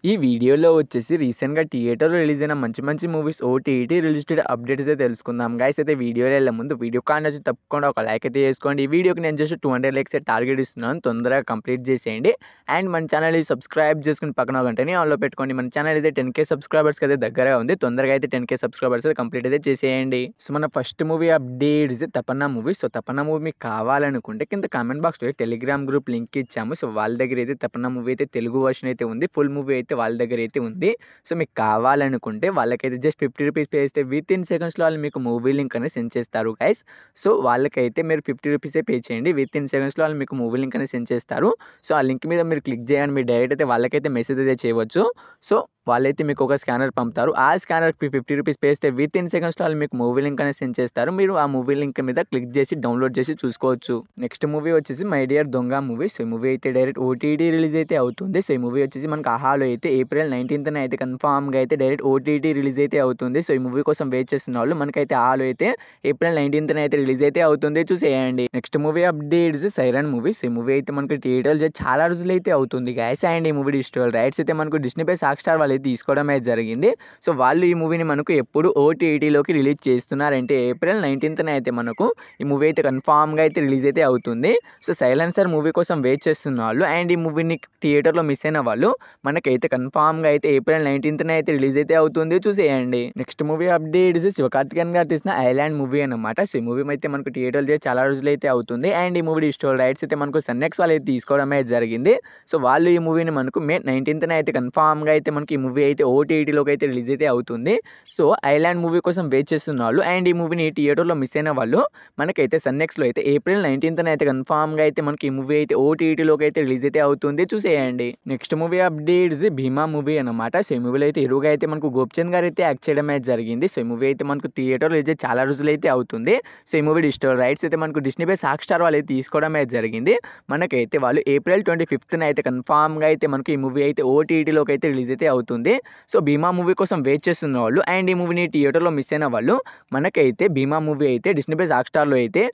ఈ వీడియోలో వచ్చేసి రీసెంట్‌గా థియేటర్‌లో రిలీజ్ అయిన మంచి మంచి మూవీస్ ఓటీటీ రిలీజ్డ్ అప్డేట్స్ అయితే తెలుసుకుందాం గైస్. అయితే వీడియోలో వెళ్ళే ముందు వీడియో కాల్ నచ్చితే తప్పకుండా ఒక లైక్ అయితే చేసుకోండి. ఈ వీడియోకి నేను జస్ట్ 200 లైక్స్ టార్గెట్ ఇస్తున్నాను. తొందరగా కంప్లీట్ చేసేయండి. అండ్ మన ఛానల్‌ని సబ్స్క్రైబ్ చేసుకొని పక్కన ఒక గంటని ఆన్‌లో పెట్టుకోండి. మన ఛానల్ అయితే 10K సబ్స్క్రైబర్స్‌కి అయితే దగ్గరగా ఉంది. తొందరగా అయితే 10K సబ్స్క్రైబర్స్ అయితే కంప్లీట్ అయితే చేసేయండి. సో మన first movie update is Tapanna movie. So Tapanna movie మీకు కావాలనుకుంటే కింద కామెంట్ బాక్స్‌లో టెలిగ్రామ్ గ్రూప్ లింక్ ఇచ్చాము. సో వాళ్ళ దగ్గర అయితే తపన్నా మూవీ అయితే తెలుగు వర్షన్ అయితే ఉంది. ఫుల్ మూవీ అయితే వాళ్ళ దగ్గర అయితే ఉంది. సో మీకు కావాలనుకుంటే వాళ్ళకైతే జస్ట్ 50 రూపీస్ పే చేస్తే వితిన్ సెకండ్స్‌లో వాళ్ళు మీకు మూవీ లింక్ అనేది సెండ్ చేస్తారు గైస్. సో వాళ్ళకైతే మీరు 50 రూపీసే పే చేయండి. వితిన్ సెకండ్స్‌లో వాళ్ళు మీకు మూవీ లింక్ అనేది సెండ్ చేస్తారు. సో ఆ లింక్ మీద మీరు క్లిక్ చేయండి. మీరు డైరెక్ట్ అయితే వాళ్ళకైతే మెసేజ్ అయితే చేయవచ్చు. సో వాళ్ళైతే మీకు ఒక స్కానర్ పంపుతారు. ఆ స్కానర్‌కి 50 రూపీస్ పే చేస్తే వితిన్ సెకండ్స్‌లో వాళ్ళు మీకు మూవీ లింక్ అనేది సెండ్ చేస్తారు. మీరు ఆ మూవీ లింక్ మీద క్లిక్ చేసి డౌన్లోడ్ చేసి చూసుకోవచ్చు. నెక్స్ట్ మూవీ వచ్చేసి మై డియర్ దొంగ మూవీ. సో ఈ మూవీ అయితే డైరెక్ట్ ఓటీటీ రిలీజ్ అయితే అవుతుంది. సో ఈ మూవీ వచ్చేసి మనకు ఆహాలో అయితే ఏప్రిల్ 19థ్ అయితే కన్ఫర్మ్‌గా అయితే డైరెక్ట్ ఓటీటీ రిలీజ్ అయితే అవుతుంది. సో ఈ మూవీ కోసం వెయిట్ చేస్తున్న వాళ్ళు మనకైతే ఆహాలో అయితే ఏప్రిల్ 19థ్ అయితే రిలీజ్ అయితే అవుతుంది. చూసేయండి. Next movie updates siren movie. So ఈ మూవీ అయితే మనకి థియేటర్‌లో చాలా రోజులు అయితే అవుతుంది గైస్. అండ్ ఈ మూవీ డిజిటల్ రైట్స్ అయితే మనకు డిస్నీ ప్లస్ హాట్‌స్టార్ వాళ్ళు తీసుకోవడం అయితే జరిగింది. సో వాళ్ళు ఈ మూవీని మనకు ఎప్పుడు ఓటీటీలోకి రిలీజ్ చేస్తున్నారంటే ఏప్రిల్ 19థ్ అయితే మనకు ఈ మూవీ అయితే కన్ఫామ్‌గా అయితే రిలీజ్ అయితే అవుతుంది. సో సైలెన్సర్ మూవీ కోసం వెయిట్ చేస్తున్న వాళ్ళు అండ్ ఈ మూవీని థియేటర్‌లో మిస్ అయిన వాళ్ళు మనకైతే కన్ఫామ్‌గా అయితే ఏప్రిల్ 19థ్ అయితే రిలీజ్ అయితే అవుతుంది. చూసేయండి. నెక్స్ట్ మూవీ అప్డేట్స్ శివకార్తికేయన్ గారు తీసిన ఐలాండ్ మూవీ అన్నమాట. సో ఈ మూవీ అయితే మనకు థియేటర్‌లో చాలా రోజులు అయితే అవుతుంది. అండ్ ఈ మూవీ డిజిటల్ రైట్స్ అయితే మనకు సన్నెక్స్ వాళ్ళు అయితే తీసుకోవడం అయితే జరిగింది. సో వాళ్ళు ఈ మూవీని మనకు మే 19థ్ అయితే కన్ఫామ్‌గా అయితే మనకి ఈ మూవీ అయితే ఓటీటీలోకి అయితే రిలీజ్ అయితే అవుతుంది. సో ఐలాండ్ మూవీ కోసం వెయిట్ చేస్తున్న వాళ్ళు అండ్ ఈ మూవీని థియేటర్‌లో మిస్ అయిన వాళ్ళు మనకైతే సన్నెక్స్‌లో అయితే ఏప్రిల్ 19థ్ అయితే కన్ఫామ్‌గా అయితే మనకి ఈ మూవీ అయితే ఓటీటీలోకి అయితే రిలీజ్ అయితే అవుతుంది. చూసేయండి. నెక్స్ట్ మూవీ అప్డేట్స్ భీమా మూవీ అన్నమాట. సో ఈ మూవీలో అయితే హీరోగా అయితే మనకు గోపిచంద్ గారు అయితే యాక్ట్ చేయడం అయితే జరిగింది. సో ఈ మూవీ అయితే మనకు థియేటర్‌లో అయితే చాలా రోజులు అయితే అవుతుంది. సో ఈ మూవీ డిజిటల్ రైట్స్ అయితే మనకు డిస్నీ ప్లస్ హాట్‌స్టార్ వాళ్ళు అయితే తీసుకోవడం అయితే జరిగింది. మనకైతే వాళ్ళు ఏప్రిల్ 25థ్ అయితే కన్ఫామ్‌గా అయితే మనకి ఈ మూవీ అయితే ఓటీటీలోకి అయితే రిలీజ్ అయితే అవుతుంది. సో భీమా మూవీ కోసం వెయిట్ చేస్తున్న వాళ్ళు అండ్ ఈ మూవీని థియేటర్‌లో మిస్ అయిన వాళ్ళు మనకైతే భీమా మూవీ అయితే డిస్నీ ప్లస్ హాట్‌స్టార్‌లో అయితే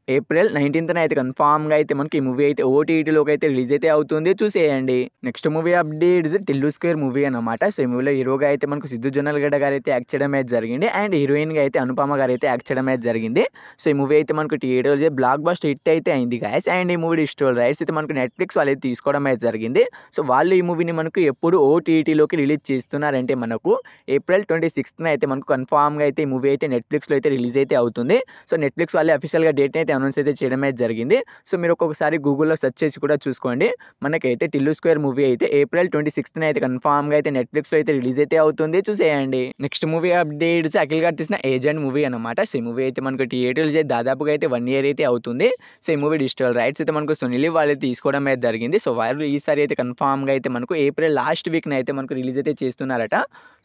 ఏప్రిల్ 19థ్ అయితే కన్ఫామ్‌గా అయితే మనకి ఈ మూవీ అయితే ఓటీటీలోకి అయితే రిలీజ్ అయితే అవుతుంది. చూసేయండి. Next movie updates Tillu square movie అన్నమాట. సో ఈ మూవీలో హీరోగా అయితే మనకు సిద్దు జొన్నలగడ్డ గారు అయితే యాక్ట్ చేయడం అయితే జరిగింది. అండ్ హీరోయిన్‌గా అయితే అనుపమ గారు అయితే యాక్ట్ చేయడం అయితే జరిగింది. సో ఈ మూవీ అయితే మనకు థియేటర్‌లో బ్లాక్ బస్టర్ హిట్ అయితే అయింది గైస్. అండ్ ఈ మూవీ డిజిటల్ రైట్స్ అయితే మనకు నెట్‌ఫ్లిక్స్ వాళ్ళు అయితే తీసుకోవడం అయితే జరిగింది. సో వాళ్ళు ఈ మూవీని మనకు ఎప్పుడు ఓటీటీలోకి రిలీజ్ చేస్తున్నారంటే మనకు ఏప్రిల్ 26న అయితే మనకు కన్ఫామ్‌గా అయితే ఈ మూవీ అయితే నెట్‌ఫ్లిక్స్‌లో అయితే రిలీజ్ అయితే అవుతుంది. సో నెట్‌ఫ్లిక్స్ వాళ్ళే అఫీషియల్‌గా డేట్‌ని అయితే అనౌన్స్ అయితే చేయడం అయితే జరిగింది. సో మీరు ఒక్కొక్కసారి గూగుల్‌లో సెర్చ్ చేసి కూడా చూసుకోండి. మనకైతే టిల్లు స్క్వేర్ మూవీ అయితే ఏప్రిల్ 26న అయితే కన్ఫామ్‌గా అయితే నెట్‌ఫ్లిక్స్‌లో అయితే రిలీజ్ అయితే అవుతుంది. చూసేయండి. నెక్స్ట్ మూవీ అప్డేట్స్ అఖిల్ గారు తీసిన ఏజెంట్ మూవీ అన్నమాట. సో ఈ మూవీ అయితే మనకు థియేటర్‌లో దాదాపుగా అయితే 1 ఇయర్ అయితే అవుతుంది. సో ఈ మూవీ డిజిటల్ రైట్స్ అయితే మనకు సోనీ లివ్ వాళ్ళు తీసుకోవడం అయితే జరిగింది. సో వాళ్ళు ఈసారి అయితే కన్ఫామ్‌గా అయితే మనకు ఏప్రిల్ లాస్ట్ వీక్‌న అయితే మనకు రిలీజ్ అయితే చేస్తున్నారట.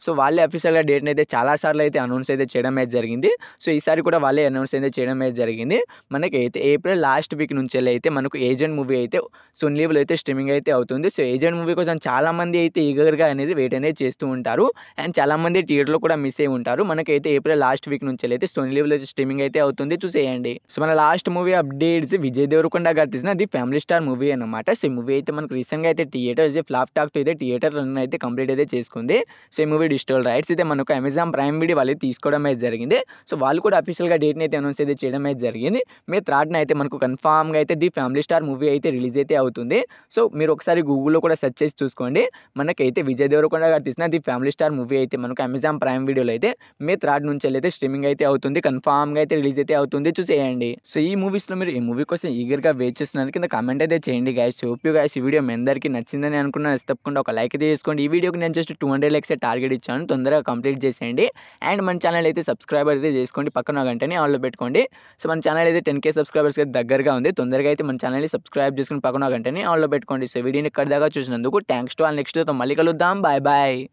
సో వాళ్ళే అఫీషియల్‌గా డేట్‌ని అయితే చాలా సార్లు అయితే అనౌన్స్ అయితే చేయడం అయితే జరిగింది. సో ఈసారి కూడా వాళ్ళే అనౌన్స్ అయితే చేయడం అయితే జరిగింది. మనకైతే ఏప్రిల్ లాస్ట్ వీక్ నుంచి అయితే మనకు ఏజెంట్ మూవీ అయితే సోనీ లివ్‌లో అయితే స్ట్రీమింగ్ అయితే అవుతుంది. సో ఏజెంట్ మూవీ కోసం చాలామంది అయితే ఈగర్‌గా అనేది వెయిట్ అనేది చేస్తూ ఉంటారు. అండ్ చాలామంది థియేటర్‌లో కూడా మిస్ అయ్యి ఉంటారు. మనకైతే ఏప్రిల్ లాస్ట్ వీక్ నుంచి అయితే సోనీ లివ్‌లో అయితే స్ట్రీమింగ్ అయితే అవుతుంది. చూసేయండి. సో మన last movie updates Vijay Deverakonda గారు తీసిన ది ఫ్యామిలీ స్టార్ మూవీ అన్నమాట. సో ఈ మూవీ అయితే మనకు రీసెంట్‌గా అయితే ఫ్లాప్ టాక్‌తో అయితే థియేటర్ రన్ అయితే కంప్లీట్ అయితే చేసుకుంది. సో ఈ మూవీ డిజిటల్ రైట్స్ అయితే మనకు అమెజాన్ ప్రైమ్ వీడియో వాళ్ళు తీసుకోవడం అయితే జరిగింది. సో వాళ్ళు కూడా అఫీషియల్‌గా డేట్‌ని అయితే అనౌన్స్ అయితే చేయడం అయితే జరిగింది. మే 3న అయితే మనకు కన్ఫామ్‌గా అయితే ది ఫ్యామిలీ స్టార్ మూవీ అయితే రిలీజ్ అయితే అవుతుంది. సో మీరు ఒకసారి గూగుల్‌లో కూడా సెర్చ్ చేసి చూసుకోండి. మనకైతే విజయ్ దేవరకొండ గారు తీసిన ది ఫ్యామిలీ స్టార్ మూవీ అయితే మనకు అమెజాన్ ప్రైమ్ వీడియోలో అయితే మే 3 నుంచి అయితే స్ట్రీమింగ్ అయితే అవుతుంది. కన్ఫామ్‌గా అయితే రిలీజ్ అయితే అవుతుంది. చూసేయండి. సో ఈ మూవీస్‌లో మీరు ఈ మూవీ కోసం ఈగర్‌గా వెయిట్ చేస్తున్నారు కింద కామెంట్ అయితే చేయండి గైస్. హోప్ యూ గైస్ ఈ వీడియో మీ అందరికీ నచ్చిందని అనుకున్నాను. తప్పకుండా ఒక లైక్ అయితే చేసుకోండి. ఈ వీడియోకి నేను జస్ట్ 200 లైక్స్ టార్గెట్ ఇచ్చాను. తొందరగా కంప్లీట్ చేసేయండి. అండ్ మన ఛానల్ అయితే సబ్స్క్రైబర్ అయితే చేసుకోండి. పక్కన గంటని ఆన్‌లో పెట్టుకోండి. సో మన ఛానల్ అయితే 10K సబ్స్క్రైబర్స్‌కి దగ్గరగా ఉంది. తొందరగా అయితే మన ఛానల్‌ని సబ్స్క్రైబ్ చేసుకొని పక్కన గంటని ఆన్‌లో పెట్టుకోండి. సో వీడియోని ఇక్కడ దాకా చూసినందుకు థాంక్స్ టు ఆల్. నెక్స్ట్ మళ్ళీ కలుద్దాం. Bye bye.